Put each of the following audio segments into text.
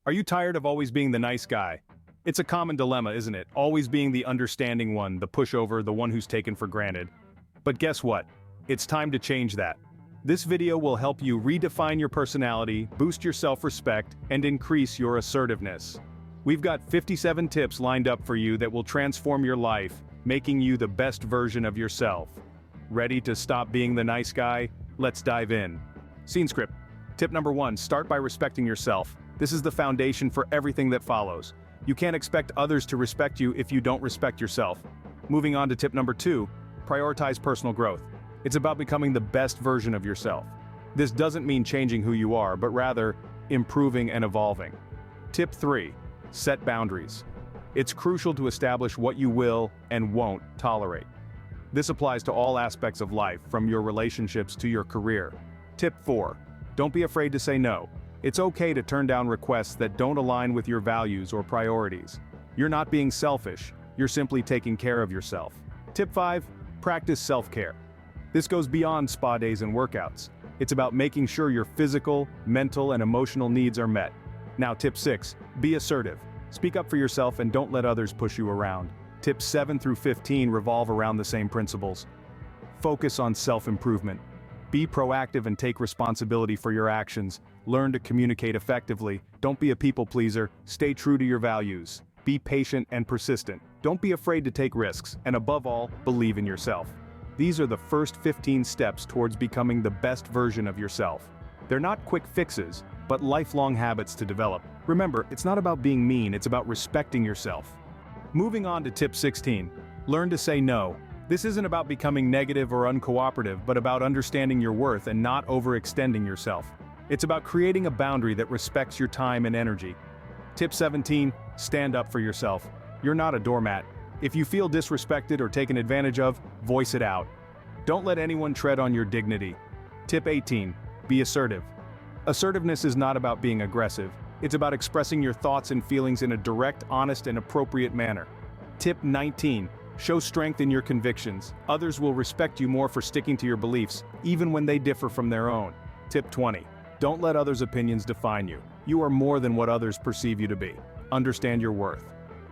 Are you tired of always being the nice guy? It's a common dilemma, isn't it? Always being the understanding one, the pushover, the one who's taken for granted. But guess what? It's time to change that. This video will help you redefine your personality, boost your self-respect, and increase your assertiveness. We've got 57 tips lined up for you that will transform your life, making you the best version of yourself. Ready to stop being the nice guy? Let's dive in. Scene script. Tip number 1, start by respecting yourself. This is the foundation for everything that follows. You can't expect others to respect you if you don't respect yourself. Moving on to tip number 2, prioritize personal growth. It's about becoming the best version of yourself. This doesn't mean changing who you are, but rather, improving and evolving. Tip 3, set boundaries. It's crucial to establish what you will and won't tolerate. This applies to all aspects of life, from your relationships to your career. Tip 4, don't be afraid to say no. It's okay to turn down requests that don't align with your values or priorities. You're not being selfish, you're simply taking care of yourself. Tip 5, practice self-care. This goes beyond spa days and workouts. It's about making sure your physical, mental, and emotional needs are met. Now tip 6, be assertive. Speak up for yourself and don't let others push you around. Tips 7 through 15 revolve around the same principles. Focus on self-improvement. Be proactive and take responsibility for your actions. Learn to communicate effectively. Don't be a people pleaser. Stay true to your values. Be patient and persistent. Don't be afraid to take risks, and above all, believe in yourself. These are the first 15 steps towards becoming the best version of yourself. They're not quick fixes, but lifelong habits to develop. Remember, it's not about being mean, it's about respecting yourself. Moving on to tip 16, learn to say no. This isn't about becoming negative or uncooperative, but about understanding your worth and not overextending yourself. It's about creating a boundary that respects your time and energy. Tip 17, stand up for yourself. You're not a doormat. If you feel disrespected or taken advantage of, voice it out. Don't let anyone tread on your dignity. Tip 18, be assertive. Assertiveness is not about being aggressive. It's about expressing your thoughts and feelings in a direct, honest, and appropriate manner. Tip 19, show strength in your convictions. Others will respect you more for sticking to your beliefs, even when they differ from their own. Tip 20, don't let others' opinions define you. You are more than what others perceive you to be. Understand your worth.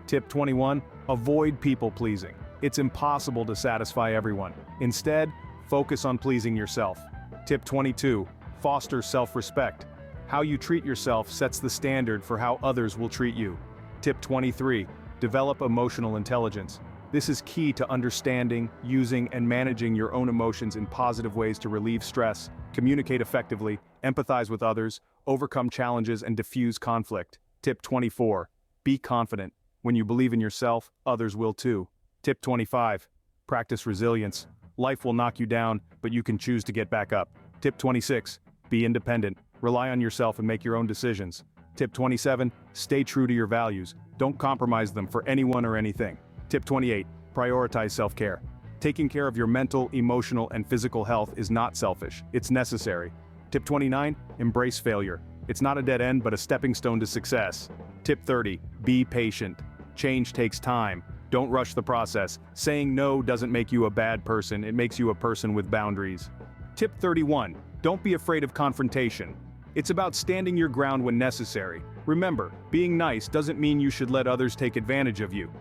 Tip 21, avoid people-pleasing. It's impossible to satisfy everyone. Instead, focus on pleasing yourself. Tip 22, foster self-respect. How you treat yourself sets the standard for how others will treat you. Tip 23, develop emotional intelligence. This is key to understanding, using, and managing your own emotions in positive ways to relieve stress, communicate effectively, empathize with others, overcome challenges, and diffuse conflict. Tip 24, be confident. When you believe in yourself, others will too. Tip 25, practice resilience. Life will knock you down, but you can choose to get back up. Tip 26, be independent. Rely on yourself and make your own decisions. Tip 27, stay true to your values. Don't compromise them for anyone or anything. Tip 28, prioritize self-care. Taking care of your mental, emotional, and physical health is not selfish, it's necessary. Tip 29, embrace failure. It's not a dead end, but a stepping stone to success. Tip 30, be patient. Change takes time. Don't rush the process. Saying no doesn't make you a bad person, it makes you a person with boundaries. Tip 31, don't be afraid of confrontation. It's about standing your ground when necessary. Remember, being nice doesn't mean you should let others take advantage of you.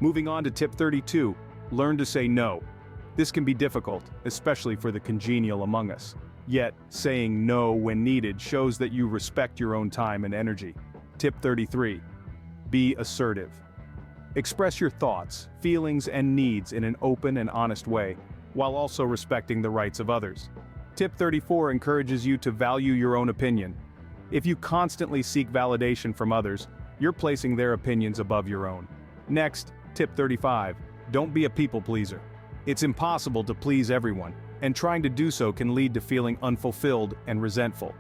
Moving on to tip 32, learn to say no. This can be difficult, especially for the congenial among us. Yet, saying no when needed shows that you respect your own time and energy. Tip 33, be assertive. Express your thoughts, feelings, and needs in an open and honest way, while also respecting the rights of others. Tip 34 encourages you to value your own opinion. If you constantly seek validation from others, you're placing their opinions above your own. Next, tip 35, don't be a people pleaser. It's impossible to please everyone, and trying to do so can lead to feeling unfulfilled and resentful.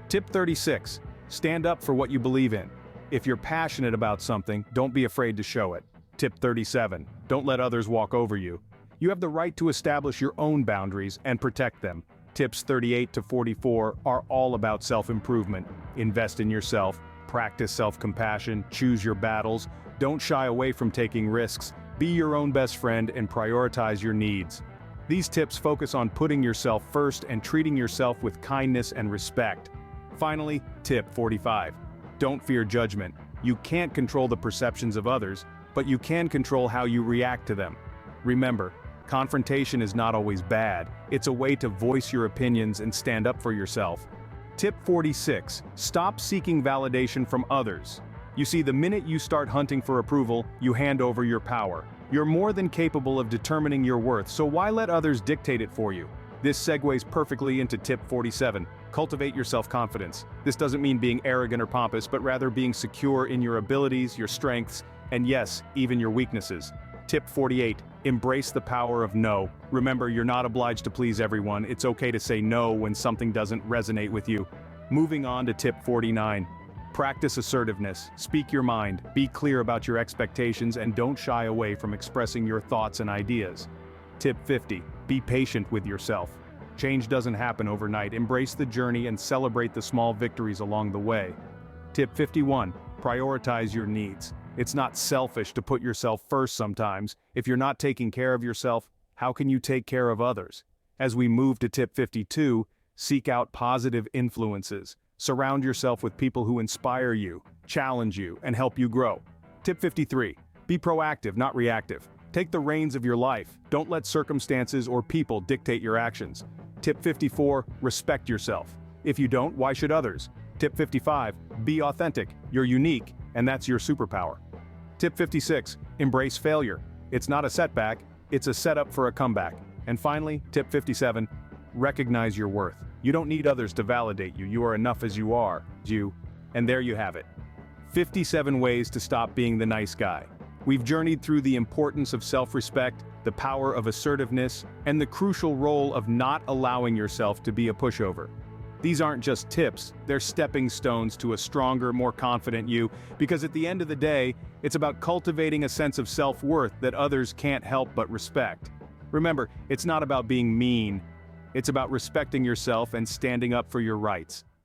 Tip 36, stand up for what you believe in. If you're passionate about something, don't be afraid to show it. Tip 37, don't let others walk over you. You have the right to establish your own boundaries and protect them. Tips 38 to 44 are all about self-improvement. Invest in yourself, practice self-compassion, choose your battles, don't shy away from taking risks, be your own best friend, and prioritize your needs. These tips focus on putting yourself first and treating yourself with kindness and respect. Finally, tip 45. Don't fear judgment. You can't control the perceptions of others, but you can control how you react to them. Remember, confrontation is not always bad. It's a way to voice your opinions and stand up for yourself. Tip 46. Stop seeking validation from others. You see, the minute you start hunting for approval, you hand over your power. You're more than capable of determining your worth, so why let others dictate it for you? This segues perfectly into tip 47. Cultivate your self-confidence. This doesn't mean being arrogant or pompous, but rather being secure in your abilities, your strengths, and yes, even your weaknesses. Tip 48. Embrace the power of no. Remember, you're not obliged to please everyone. It's okay to say no when something doesn't resonate with you. Moving on to tip 49. Practice assertiveness. Speak your mind, be clear about your expectations, and don't shy away from expressing your thoughts and ideas. Tip 50. Be patient with yourself. Change doesn't happen overnight. Embrace the journey and celebrate the small victories along the way. Tip 51. Prioritize your needs. It's not selfish to put yourself first sometimes. If you're not taking care of yourself, how can you take care of others? As we move to tip 52, seek out positive influences. Surround yourself with people who inspire you, challenge you, and help you grow. Tip 53. Be proactive, not reactive. Take the reins of your life. Don't let circumstances or people dictate your actions. Tip 54. Respect yourself. If you don't, why should others? Tip 55. Be authentic. You're unique, and that's your superpower. Tip 56. Embrace failure. It's not a setback, it's a setup for a comeback. And finally, tip 57. Recognize your worth. You don't need others to validate you. You are enough as you are. And there you have it. 57 ways to stop being the nice guy. We've journeyed through the importance of self-respect, the power of assertiveness, and the crucial role of not allowing yourself to be a pushover. These aren't just tips, they're stepping stones to a stronger, more confident you, because at the end of the day, it's about cultivating a sense of self-worth that others can't help but respect. Remember, it's not about being mean, it's about respecting yourself and standing up for your rights.